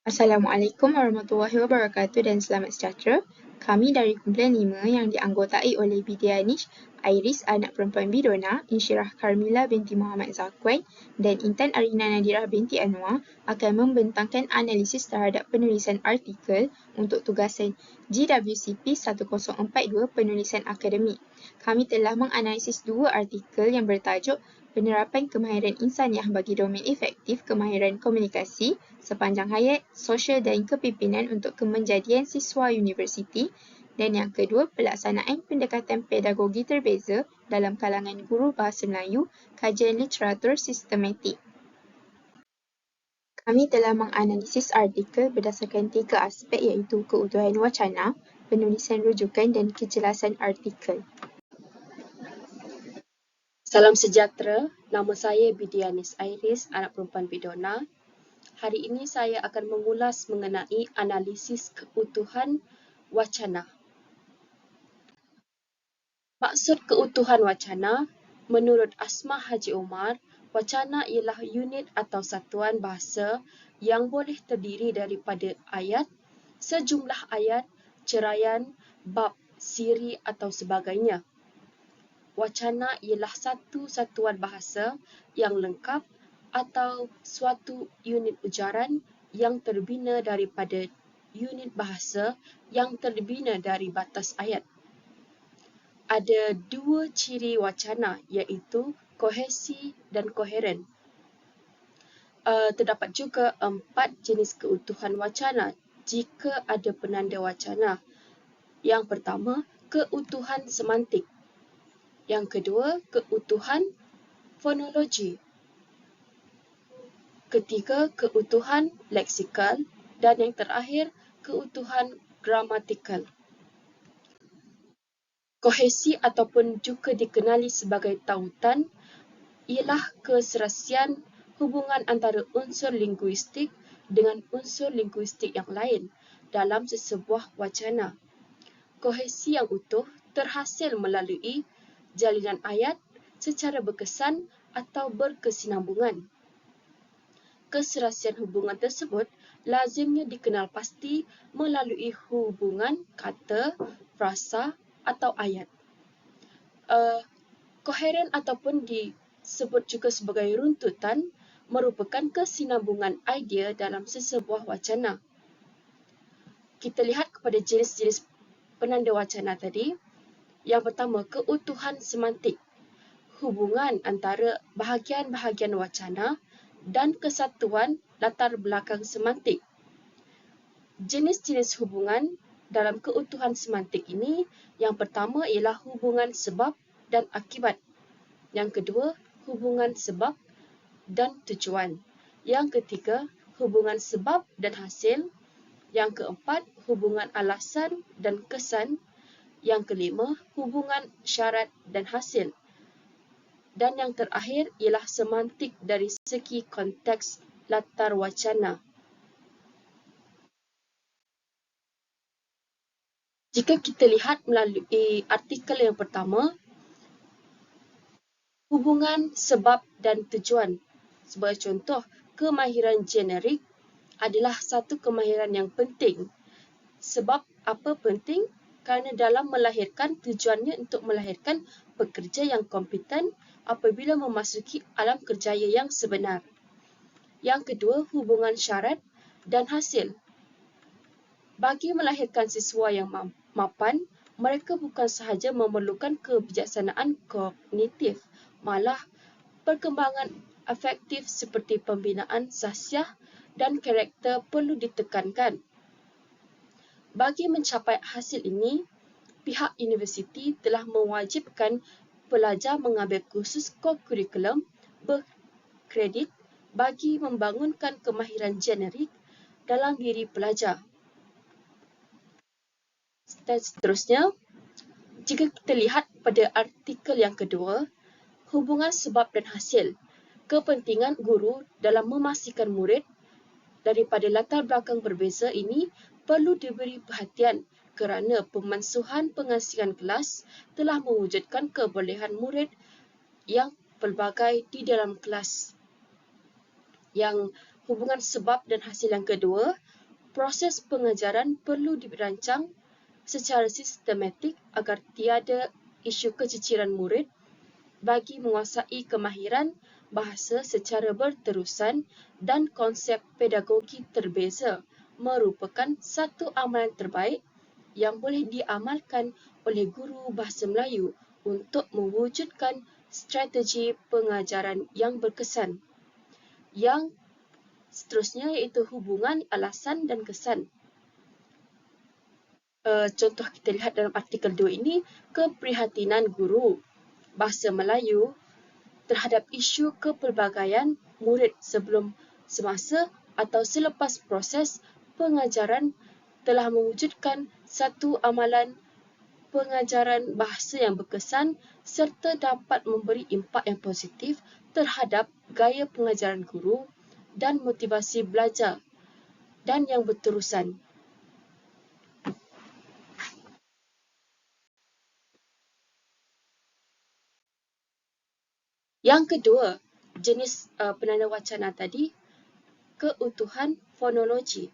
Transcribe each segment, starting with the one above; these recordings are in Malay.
Assalamualaikum warahmatullahi wabarakatuh dan selamat sejahtera. Kami dari kumpulan 5 yang dianggotai oleh Bidianish, Iris anak perempuan Bidona, Insyirah Karmila binti Muhammad Zakwan dan Intan Arina Nadirah binti Anwar akan membentangkan analisis terhadap penulisan artikel untuk tugasan GWCP 1042 penulisan akademik. Kami telah menganalisis dua artikel yang bertajuk Penerapan Kemahiran Insaniah bagi Domen Efektif Kemahiran Komunikasi sepanjang hayat, sosial dan kepimpinan untuk kemenjadian siswa universiti dan yang kedua, pelaksanaan pendekatan pedagogi terbeza dalam kalangan guru Bahasa Melayu, kajian literatur sistematik. Kami telah menganalisis artikel berdasarkan 3 aspek iaitu keutuhan wacana, penulisan rujukan dan kejelasan artikel. Salam sejahtera, nama saya Bidianis Iris, anak perempuan Bidona. Hari ini saya akan mengulas mengenai analisis keutuhan wacana. Maksud keutuhan wacana, menurut Asma Haji Omar, wacana ialah unit atau satuan bahasa yang boleh terdiri daripada ayat, sejumlah ayat, ceraian, bab, siri atau sebagainya. Wacana ialah satu satuan bahasa yang lengkap atau suatu unit ujaran yang terbina daripada unit bahasa yang terbina dari batas ayat. Ada dua ciri wacana iaitu kohesi dan koheren. Terdapat juga 4 jenis keutuhan wacana jika ada penanda wacana. Yang pertama, keutuhan semantik. Yang kedua, keutuhan fonologi. Ketiga, keutuhan leksikal. Dan yang terakhir, keutuhan gramatikal. Kohesi ataupun juga dikenali sebagai tautan ialah keserasian hubungan antara unsur linguistik dengan unsur linguistik yang lain dalam sesebuah wacana. Kohesi yang utuh terhasil melalui jalinan ayat secara berkesan atau berkesinambungan. Keserasian hubungan tersebut lazimnya dikenal pasti melalui hubungan kata, frasa atau ayat. Koheren ataupun disebut juga sebagai runtutan merupakan kesinambungan idea dalam sesebuah wacana. Kita lihat kepada jenis-jenis penanda wacana tadi. Yang pertama, keutuhan semantik. Hubungan antara bahagian-bahagian wacana dan kesatuan latar belakang semantik. Jenis-jenis hubungan dalam keutuhan semantik ini, yang pertama ialah hubungan sebab dan akibat. Yang kedua, hubungan sebab dan tujuan. Yang ketiga, hubungan sebab dan hasil. Yang keempat, hubungan alasan dan kesan. Yang kelima, hubungan syarat dan hasil. Dan yang terakhir ialah semantik dari segi konteks latar wacana. Jika kita lihat melalui artikel yang pertama, hubungan sebab dan tujuan. Sebagai contoh, kemahiran generik adalah satu kemahiran yang penting. Sebab apa penting? Kerana dalam melahirkan, tujuannya untuk melahirkan pekerja yang kompeten apabila memasuki alam kerjaya yang sebenar. Yang kedua, hubungan syarat dan hasil. Bagi melahirkan siswa yang mapan, mereka bukan sahaja memerlukan kebijaksanaan kognitif, malah perkembangan afektif seperti pembinaan sahsiah dan karakter perlu ditekankan. Bagi mencapai hasil ini, pihak universiti telah mewajibkan pelajar mengambil kursus kokurikulum berkredit bagi membangunkan kemahiran generik dalam diri pelajar. Dan seterusnya, jika kita lihat pada artikel yang kedua, hubungan sebab dan hasil. Kepentingan guru dalam memastikan murid daripada latar belakang berbeza ini perlu diberi perhatian kerana pemansuhan pengasihan kelas telah mewujudkan kebolehan murid yang pelbagai di dalam kelas. Yang hubungan sebab dan hasil yang kedua, proses pengajaran perlu dirancang secara sistematik agar tiada isu keciciran murid bagi menguasai kemahiran bahasa secara berterusan dan konsep pedagogi terbeza merupakan satu amalan terbaik yang boleh diamalkan oleh guru bahasa Melayu untuk mewujudkan strategi pengajaran yang berkesan. Yang seterusnya iaitu hubungan alasan dan kesan. Contoh kita lihat dalam artikel 2 ini, keprihatinan guru bahasa Melayu terhadap isu kepelbagaian murid sebelum, semasa atau selepas proses pengajaran telah mewujudkan satu amalan pengajaran bahasa yang berkesan serta dapat memberi impak yang positif terhadap gaya pengajaran guru dan motivasi belajar dan yang berterusan. Yang kedua, jenis penanda wacana tadi, keutuhan fonologi.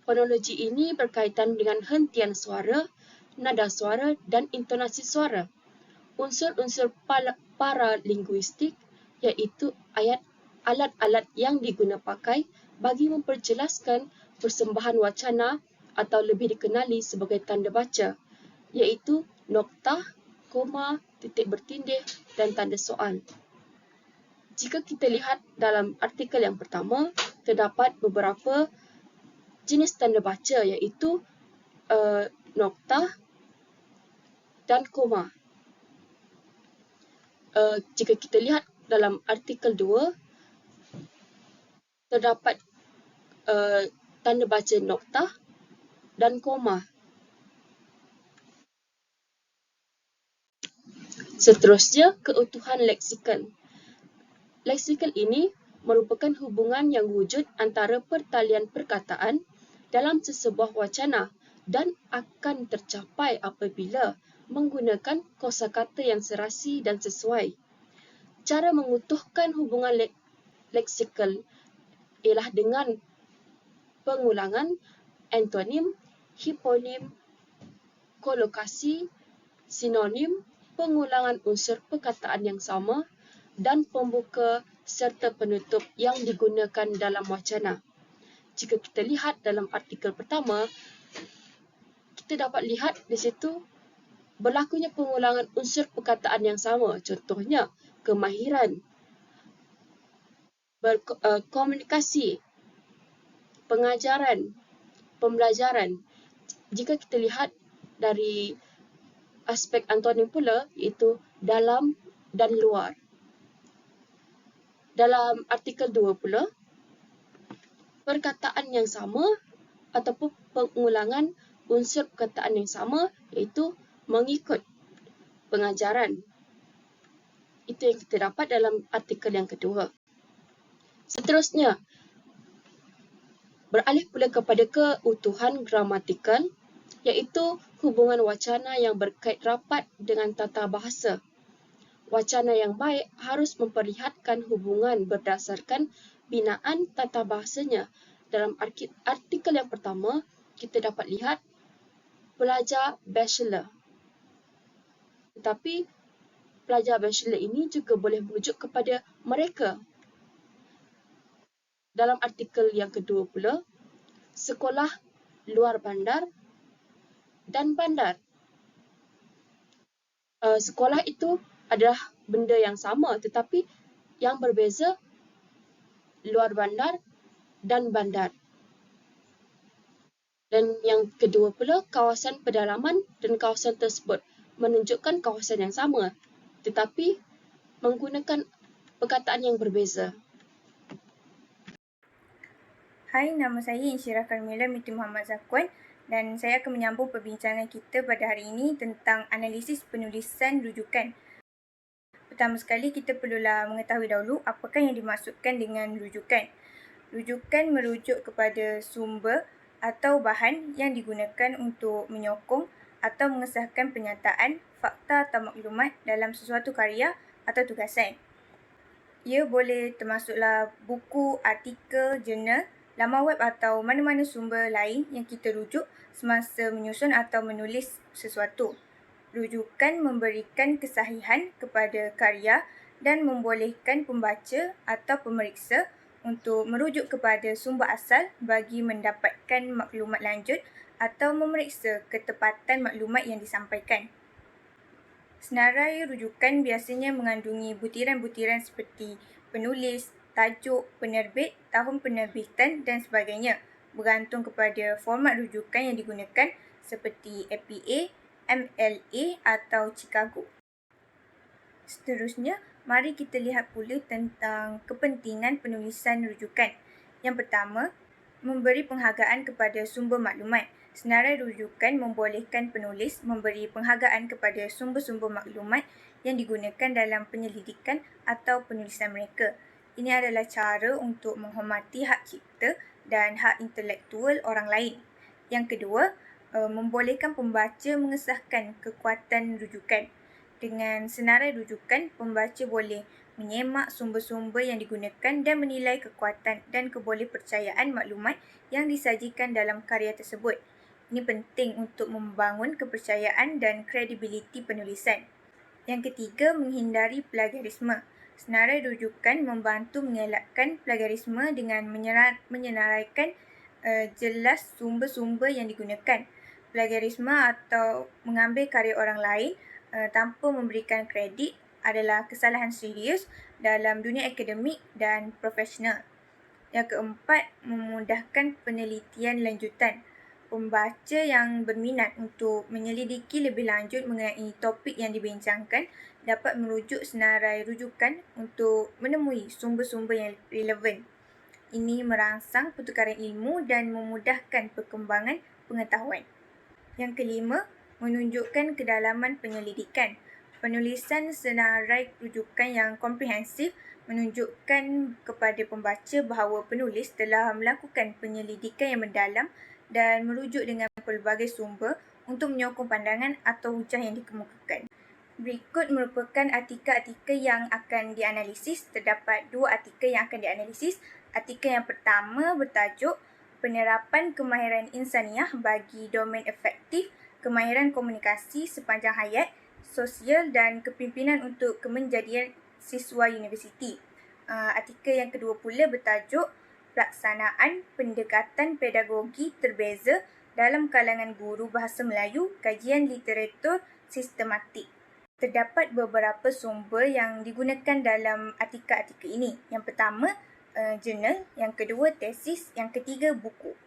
Fonologi ini berkaitan dengan hentian suara, nada suara dan intonasi suara. Unsur-unsur paralinguistik iaitu alat-alat yang diguna pakai bagi memperjelaskan persembahan wacana atau lebih dikenali sebagai tanda baca, iaitu noktah, koma, titik bertindih dan tanda soal. Jika kita lihat dalam artikel yang pertama, terdapat beberapa jenis tanda baca iaitu noktah dan koma. Jika kita lihat dalam artikel 2, terdapat tanda baca noktah dan koma. Seterusnya, keutuhan leksikal. Leksikal ini merupakan hubungan yang wujud antara pertalian perkataan dalam sesebuah wacana dan akan tercapai apabila menggunakan kosakata yang serasi dan sesuai. Cara mengutuhkan hubungan leksikal ialah dengan pengulangan, antonim, hiponim, kolokasi, sinonim, pengulangan unsur perkataan yang sama, dan pembuka serta penutup yang digunakan dalam wacana. Jika kita lihat dalam artikel pertama, kita dapat lihat di situ berlakunya pengulangan unsur perkataan yang sama. Contohnya, kemahiran, komunikasi, pengajaran, pembelajaran. Jika kita lihat dari aspek antonim pula, iaitu dalam dan luar. Dalam artikel 2 pula, perkataan yang sama ataupun pengulangan unsur perkataan yang sama iaitu mengikut pengajaran. Itu yang kita dapat dalam artikel yang kedua. Seterusnya, beralih pula kepada keutuhan gramatikal iaitu hubungan wacana yang berkait rapat dengan tata bahasa. Wacana yang baik harus memperlihatkan hubungan berdasarkan binaan tata bahasanya. Dalam artikel yang pertama, kita dapat lihat pelajar bachelor. Tetapi pelajar bachelor ini juga boleh merujuk kepada mereka. Dalam artikel yang kedua pula, sekolah luar bandar dan bandar. Sekolah itu adalah benda yang sama tetapi yang berbeza luar bandar dan bandar. Dan yang kedua pula, kawasan pedalaman dan kawasan tersebut menunjukkan kawasan yang sama tetapi menggunakan perkataan yang berbeza. Hai, nama saya Insyirah Karmila binti Muhammad Zakwan dan saya akan menyambung perbincangan kita pada hari ini tentang analisis penulisan rujukan. Pertama sekali, kita perlulah mengetahui dahulu apakah yang dimaksudkan dengan rujukan. Rujukan merujuk kepada sumber atau bahan yang digunakan untuk menyokong atau mengesahkan pernyataan, fakta atau maklumat dalam sesuatu karya atau tugasan. Ia boleh termasuklah buku, artikel, jurnal laman web atau mana-mana sumber lain yang kita rujuk semasa menyusun atau menulis sesuatu. Rujukan memberikan kesahihan kepada karya dan membolehkan pembaca atau pemeriksa untuk merujuk kepada sumber asal bagi mendapatkan maklumat lanjut atau memeriksa ketepatan maklumat yang disampaikan. Senarai rujukan biasanya mengandungi butiran-butiran seperti penulis, tajuk, penerbit, tahun penerbitan dan sebagainya, bergantung kepada format rujukan yang digunakan seperti APA, MLA atau Chicago. Seterusnya, mari kita lihat pula tentang kepentingan penulisan rujukan. Yang pertama, memberi penghargaan kepada sumber maklumat. Senarai rujukan membolehkan penulis memberi penghargaan kepada sumber-sumber maklumat yang digunakan dalam penyelidikan atau penulisan mereka. Ini adalah cara untuk menghormati hak cipta dan hak intelektual orang lain. Yang kedua, membolehkan pembaca mengesahkan kekuatan rujukan. Dengan senarai rujukan, pembaca boleh menyemak sumber-sumber yang digunakan dan menilai kekuatan dan kebolehpercayaan maklumat yang disajikan dalam karya tersebut. Ini penting untuk membangun kepercayaan dan kredibiliti penulisan. Yang ketiga, menghindari plagiarisme. Senarai rujukan membantu mengelakkan plagiarisme dengan menyenaraikan jelas sumber-sumber yang digunakan. Plagiarisme atau mengambil karya orang lain tanpa memberikan kredit adalah kesalahan serius dalam dunia akademik dan profesional. Yang keempat, memudahkan penelitian lanjutan. Pembaca yang berminat untuk menyelidiki lebih lanjut mengenai topik yang dibincangkan dapat merujuk senarai rujukan untuk menemui sumber-sumber yang relevan. Ini merangsang pertukaran ilmu dan memudahkan perkembangan pengetahuan. Yang kelima, menunjukkan kedalaman penyelidikan. Penulisan senarai rujukan yang komprehensif menunjukkan kepada pembaca bahawa penulis telah melakukan penyelidikan yang mendalam dan merujuk dengan pelbagai sumber untuk menyokong pandangan atau hujah yang dikemukakan. Berikut merupakan artikel-artikel yang akan dianalisis. Terdapat 2 artikel yang akan dianalisis. Artikel yang pertama bertajuk Penerapan Kemahiran Insaniah bagi Domain Efektif, Kemahiran Komunikasi Sepanjang Hayat, Sosial dan Kepimpinan untuk Kemenjadian Siswa Universiti. Artikel yang kedua pula bertajuk Pelaksanaan Pendekatan Pedagogi Terbeza dalam kalangan guru Bahasa Melayu, Kajian Literatur Sistematik. Terdapat beberapa sumber yang digunakan dalam artikel-artikel ini. Yang pertama, jurnal. Yang kedua, tesis. Yang ketiga, buku.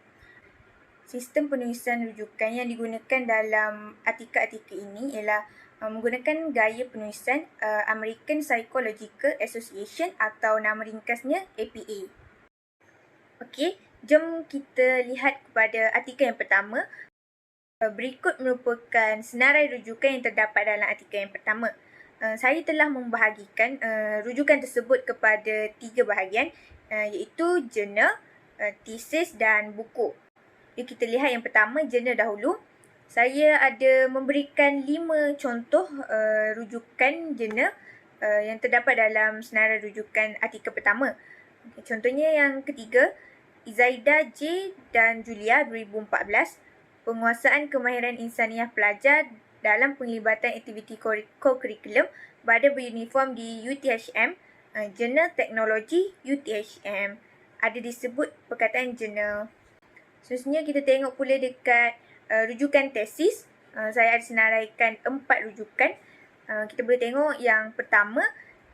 Sistem penulisan rujukan yang digunakan dalam artikel-artikel ini ialah menggunakan gaya penulisan American Psychological Association atau nama ringkasnya APA. Okey, jom kita lihat kepada artikel yang pertama. Berikut merupakan senarai rujukan yang terdapat dalam artikel yang pertama. Saya telah membahagikan rujukan tersebut kepada 3 bahagian, iaitu jurnal, tesis dan buku. Jadi kita lihat yang pertama, jurnal dahulu. Saya ada memberikan 5 contoh rujukan jurnal yang terdapat dalam senarai rujukan artikel pertama. Contohnya yang ketiga, Izaida J dan Julia 2014, Penguasaan Kemahiran Insaniah Pelajar dalam Penglibatan Aktiviti Co-Curriculum pada beruniform di UTHM, Jurnal Teknologi UTHM. Ada disebut perkataan jurnal. Seterusnya kita tengok pula dekat rujukan tesis. Saya ada senaraikan 4 rujukan. Kita boleh tengok yang pertama,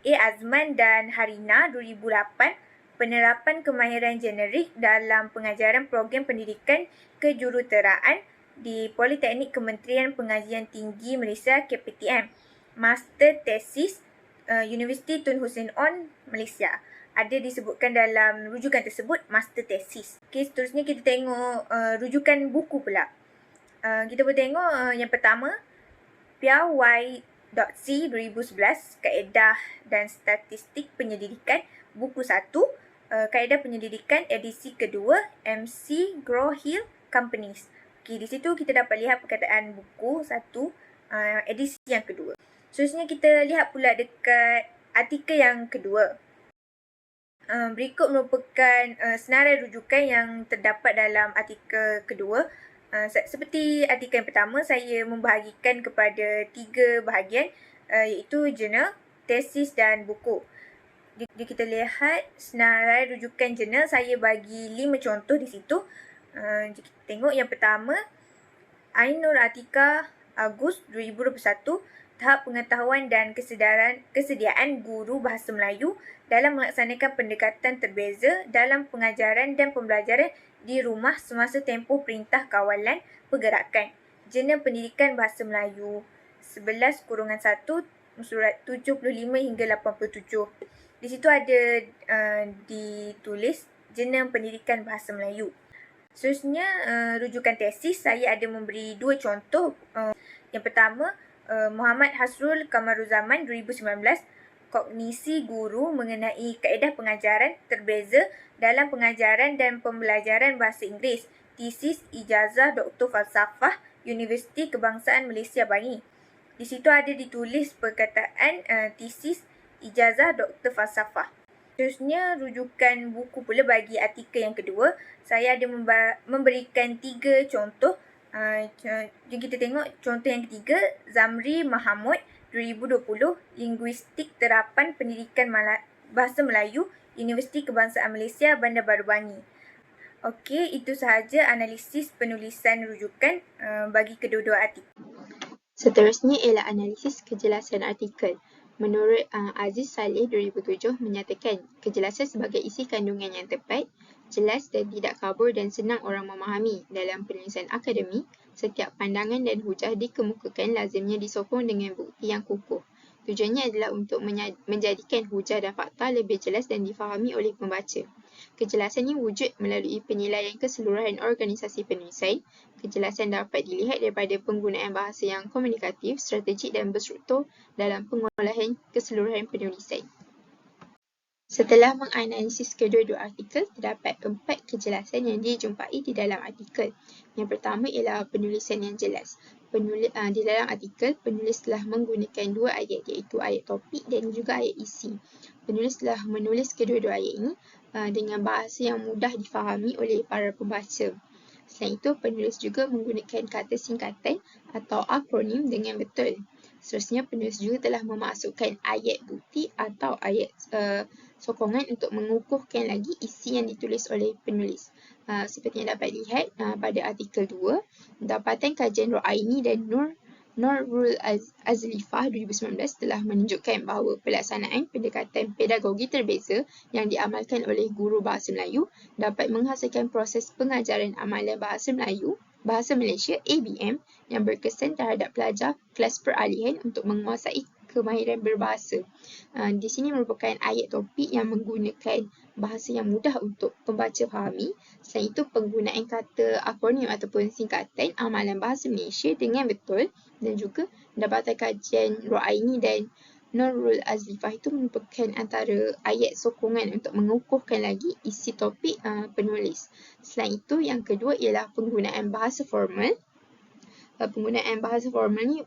A. Azman dan Harina 2008, Penerapan Kemahiran Generik dalam Pengajaran Program Pendidikan Kejuruteraan di Politeknik Kementerian Pengajian Tinggi Malaysia KPTM. Master Tesis Universiti Tun Hussein On, Malaysia. Ada disebutkan dalam rujukan tersebut Master Tesis. Okay, seterusnya kita tengok rujukan buku pula. Kita boleh tengok yang pertama, Piao Y.C 2011, Kaedah dan Statistik Penyelidikan, buku 1, Kaedah Penyelidikan edisi kedua, MC Grow-Hill Companies. Okay, di situ kita dapat lihat perkataan buku 1, edisi yang kedua. Seterusnya kita lihat pula dekat artikel yang kedua. Berikut merupakan senarai rujukan yang terdapat dalam artikel kedua. Seperti artikel yang pertama, saya membahagikan kepada 3 bahagian, iaitu jurnal, tesis dan buku. Jika kita lihat senarai rujukan jurnal, saya bagi 5 contoh di situ. Jika kita tengok yang pertama, Ainur Atika, Ogos 2021, tahap pengetahuan dan kesediaan guru bahasa Melayu dalam melaksanakan pendekatan terbeza dalam pengajaran dan pembelajaran di rumah semasa tempoh Perintah Kawalan Pergerakan. Jurnal Pendidikan Bahasa Melayu 11-1 surat 75 hingga 87. Di situ ada ditulis Jurnal Pendidikan Bahasa Melayu. Seterusnya, rujukan tesis, saya ada memberi 2 contoh. Yang pertama, Muhammad Hasrul Kamaruzaman 2019, kognisi guru mengenai kaedah pengajaran terbeza dalam pengajaran dan pembelajaran bahasa Inggeris. Tesis ijazah Dr. Falsafah Universiti Kebangsaan Malaysia Bangi. Di situ ada ditulis perkataan tesis ijazah Dr. Falsafah. Seterusnya, rujukan buku pula bagi artikel yang kedua. Saya ada memberikan 3 contoh. Jom kita tengok contoh yang ketiga, Zamri Mahamud 2020, Linguistik Terapan Pendidikan Bahasa Melayu, Universiti Kebangsaan Malaysia, Bandar Baru Bangi. Okey, itu sahaja analisis penulisan rujukan bagi kedua-dua artikel. Seterusnya ialah analisis kejelasan artikel. Menurut Aziz Saleh 2007 menyatakan kejelasan sebagai isi kandungan yang tepat, jelas dan tidak kabur dan senang orang memahami. Dalam penulisan akademik, setiap pandangan dan hujah dikemukakan lazimnya disokong dengan bukti yang kukuh. Tujuannya adalah untuk menjadikan hujah dan fakta lebih jelas dan difahami oleh pembaca. Kejelasan ini wujud melalui penilaian keseluruhan organisasi penulisan. Kejelasan dapat dilihat daripada penggunaan bahasa yang komunikatif, strategik dan berstruktur dalam pengolahan keseluruhan penulisan. Setelah menganalisis kedua-dua artikel, terdapat 4 kejelasan yang dijumpai di dalam artikel. Yang pertama ialah penulisan yang jelas. Di dalam artikel, penulis telah menggunakan 2 ayat, iaitu ayat topik dan juga ayat isi. Penulis telah menulis kedua-dua ayat ini dengan bahasa yang mudah difahami oleh para pembaca. Selain itu, penulis juga menggunakan kata singkatan atau akronim dengan betul. Seterusnya, penulis juga telah memasukkan ayat bukti atau ayat sokongan untuk mengukuhkan lagi isi yang ditulis oleh penulis. Seperti yang dapat dilihat pada artikel 2, dapatan kajian Ruaini dan Nurul Azlifah 2019 telah menunjukkan bahawa pelaksanaan pendekatan pedagogi terbeza yang diamalkan oleh guru bahasa Melayu dapat menghasilkan proses pengajaran amalan bahasa Malaysia ABM yang berkesan terhadap pelajar kelas peralihan untuk menguasai kemahiran berbahasa. Di sini merupakan ayat topik yang menggunakan bahasa yang mudah untuk pembaca fahami. Selain itu, penggunaan kata akronim ataupun singkatan amalan bahasa Malaysia dengan betul dan juga dapatan kajian Ruaini dan Nurul Azlifah itu merupakan antara ayat sokongan untuk mengukuhkan lagi isi topik penulis. Selain itu, yang kedua ialah penggunaan bahasa formal. Penggunaan bahasa formal ni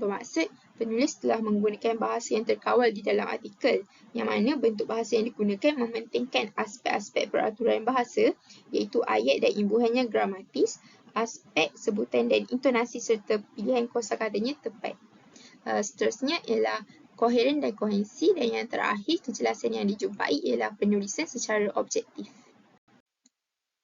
bermaksud penulis telah menggunakan bahasa yang terkawal di dalam artikel, yang mana bentuk bahasa yang digunakan mementingkan aspek-aspek peraturan bahasa, iaitu ayat dan imbuhannya gramatis, aspek sebutan dan intonasi serta pilihan kosakatanya tepat. Seterusnya ialah koheren dan kohensi, dan yang terakhir kejelasan yang dijumpai ialah penulisan secara objektif.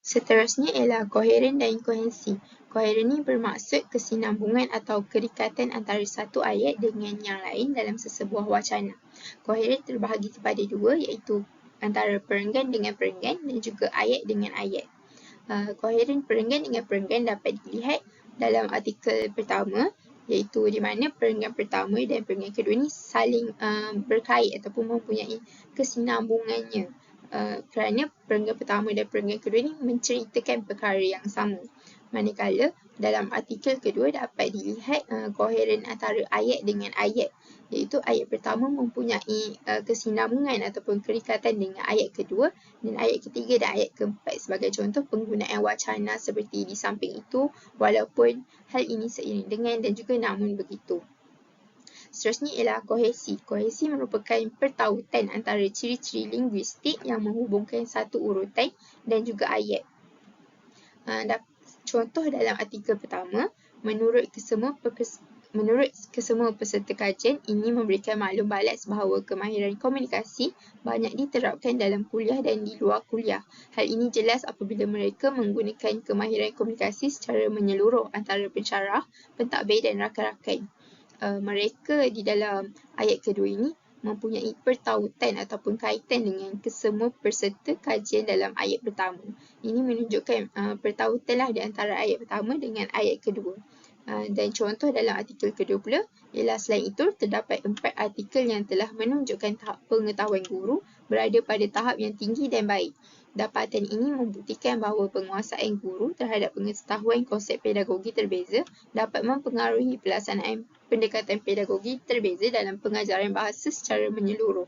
Seterusnya ialah koheren dan kohensi. Koheren ini bermaksud kesinambungan atau kerikatan antara satu ayat dengan yang lain dalam sesebuah wacana. Koheren terbahagi kepada 2, iaitu antara perenggan dengan perenggan dan juga ayat dengan ayat. Koheren perenggan dengan perenggan dapat dilihat dalam artikel pertama, iaitu di mana perenggan pertama dan perenggan kedua ini saling berkait ataupun mempunyai kesinambungannya. Kerana perenggan pertama dan perenggan kedua ini menceritakan perkara yang sama. Manakala dalam artikel kedua dapat dilihat koheren antara ayat dengan ayat, iaitu ayat pertama mempunyai kesinambungan ataupun kerikatan dengan ayat kedua dan ayat ketiga dan ayat keempat sebagai contoh penggunaan wacana seperti di samping itu, walaupun hal ini seiring dengan dan juga namun begitu. Seterusnya ialah kohesi. Kohesi merupakan pertautan antara ciri-ciri linguistik yang menghubungkan satu urutan dan juga ayat. Contoh dalam artikel pertama, menurut kesemua peserta kajian, ini memberikan maklum balas bahawa kemahiran komunikasi banyak diterapkan dalam kuliah dan di luar kuliah. Hal ini jelas apabila mereka menggunakan kemahiran komunikasi secara menyeluruh antara pensyarah, pentadbir dan rakan-rakan. Mereka di dalam ayat kedua ini mempunyai pertautan ataupun kaitan dengan kesemua peserta kajian dalam ayat pertama. Ini menunjukkan pertautanlah di antara ayat pertama dengan ayat kedua. Dan contoh dalam artikel kedua pula ialah selain itu terdapat 4 artikel yang telah menunjukkan tahap pengetahuan guru berada pada tahap yang tinggi dan baik. Dapatan ini membuktikan bahawa penguasaan guru terhadap pengetahuan konsep pedagogi terbeza dapat mempengaruhi pelaksanaan pendekatan pedagogi terbeza dalam pengajaran bahasa secara menyeluruh.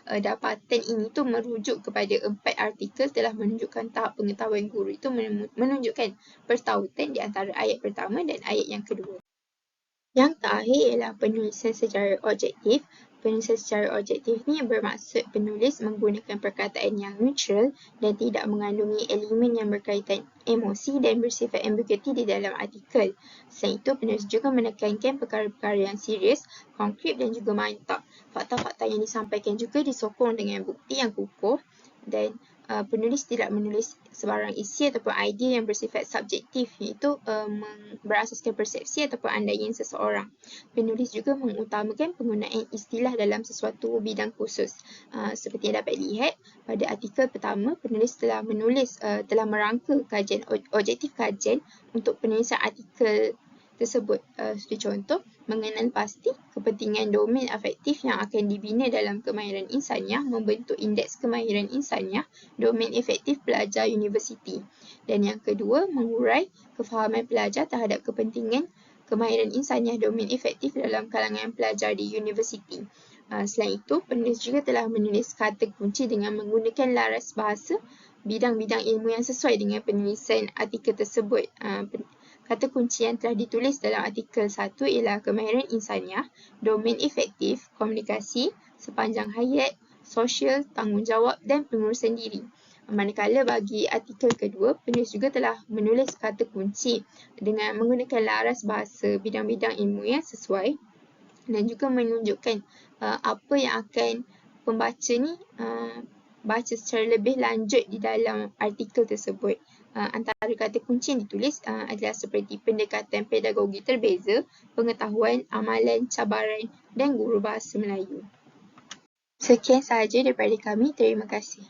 Dapatan ini tu merujuk kepada 4 artikel telah menunjukkan tahap pengetahuan guru itu menunjukkan pertautan di antara ayat pertama dan ayat yang kedua. Yang terakhir ialah penulisan secara objektif. Penulisan secara objektif ni bermaksud penulis menggunakan perkataan yang neutral dan tidak mengandungi elemen yang berkaitan emosi dan bersifat ambiguity di dalam artikel. Selain itu, penulis juga menekankan perkara-perkara yang serius, konkret dan juga mantap. Fakta-fakta yang disampaikan juga disokong dengan bukti yang kukuh dan penulis tidak menulis sebarang isi ataupun idea yang bersifat subjektif, iaitu berasaskan persepsi ataupun andaian seseorang. Penulis juga mengutamakan penggunaan istilah dalam sesuatu bidang khusus. Seperti yang dapat dilihat pada artikel pertama, penulis telah merangka kajian objektif kajian untuk penulisan artikel tersebut. Seperti contoh, mengenal pasti kepentingan domain afektif yang akan dibina dalam kemahiran insaniah membentuk indeks kemahiran insaniah domain efektif pelajar universiti. Dan yang kedua, mengurai kefahaman pelajar terhadap kepentingan kemahiran insaniah domain efektif dalam kalangan pelajar di universiti. Selain itu, penulis juga telah menulis kata kunci dengan menggunakan laras bahasa bidang-bidang ilmu yang sesuai dengan penulisan artikel tersebut. Kata kunci yang telah ditulis dalam artikel 1 ialah kemahiran insaniah, domain efektif, komunikasi, sepanjang hayat, sosial, tanggungjawab dan pengurusan diri. Manakala bagi artikel kedua, penulis juga telah menulis kata kunci dengan menggunakan laras bahasa bidang-bidang ilmu yang sesuai dan juga menunjukkan apa yang akan pembaca ni baca secara lebih lanjut di dalam artikel tersebut. Antara kata kunci yang ditulis adalah seperti pendekatan pedagogi terbeza, pengetahuan, amalan, cabaran dan guru bahasa Melayu. Sekian sahaja daripada kami. Terima kasih.